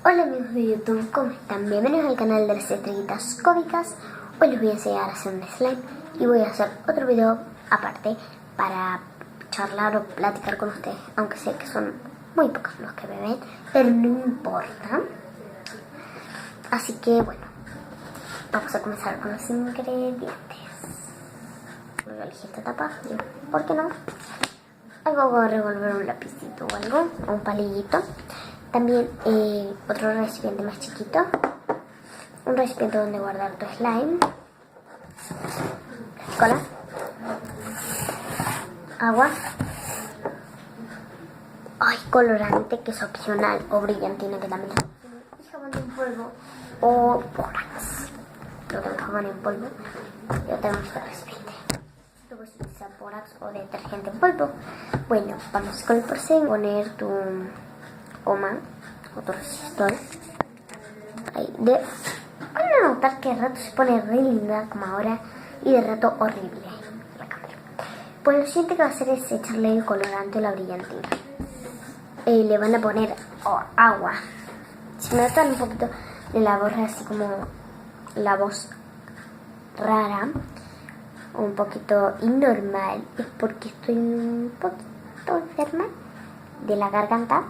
Hola amigos de YouTube, ¿cómo están? Bienvenidos al canal de las estrellitas cómicas. Hoy les voy a enseñar a hacer un slime y voy a hacer otro video aparte para charlar o platicar con ustedes, aunque sé que son muy pocos los que me ven, pero no importa. Así que bueno, vamos a comenzar con los ingredientes. Voy a elegir esta tapa, ¿por qué no? Algo voy a revolver un lapicito o algo, o un palillito. También otro recipiente más chiquito, un recipiente donde guardar tu slime, cola, agua, colorante que es opcional, o brillantina que también es opcional, y jabón en polvo o borax. Yo tengo jabón en polvo, yo tengo este recipiente. Tú puedes utilizar borax o detergente en polvo. Bueno, vamos con el proceso. Poner tu goma o tu resistor ahí. Van a notar que de rato se pone re linda como ahora y de rato horrible la cámara. Pues lo siguiente que va a hacer es echarle el colorante o la brillantina. Le van a poner agua. Si me notan un poquito de la voz así como la voz rara o un poquito anormal, es porque estoy un poquito enferma de la garganta,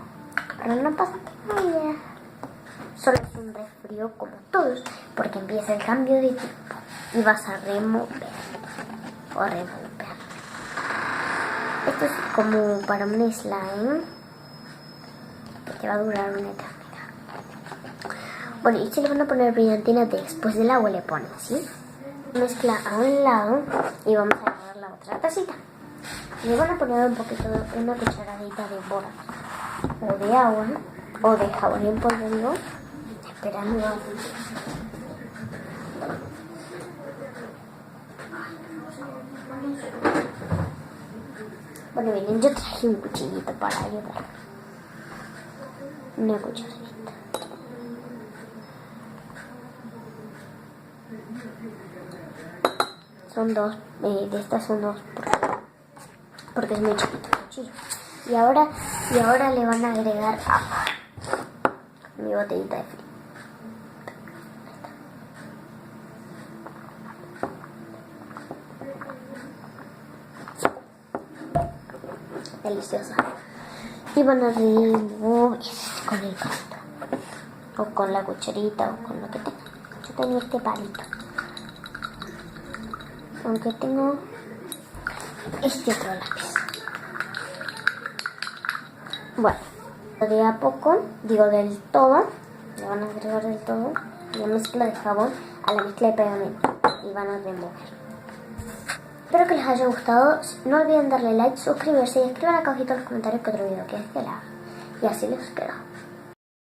pero no pasa nada. Solo es un resfrío como todos, porque empieza el cambio de tiempo y vas a remover o revolver. Esto es como para un slime que te va a durar una eternidad. Bueno, y si le van a poner brillantina, después del agua le ponen, ¿sí? Mezcla a un lado y vamos a agarrar la otra tacita. Le van a poner un poquito, una cucharadita de borax o de agua o de jabón en polvo, digo, esperando. Bueno, miren, yo traje un cuchillito para ayudar. Una cucharadita. Son dos, de estas son dos porque es muy chiquito el cuchillo. Y ahora le van a agregar agua. Mi botellita de frío. Deliciosa. Y van a remover con el palito o con la cucharita o con lo que tengan. Yo tengo este palito, aunque tengo este otro lápiz. Bueno, de a poco, digo del todo, le van a agregar del todo la mezcla de jabón a la mezcla de pegamento y van a remover. Espero que les haya gustado. No olviden darle like, suscribirse y escriban acá abajito en los comentarios que otro video que es que la haga. Y así les quedo.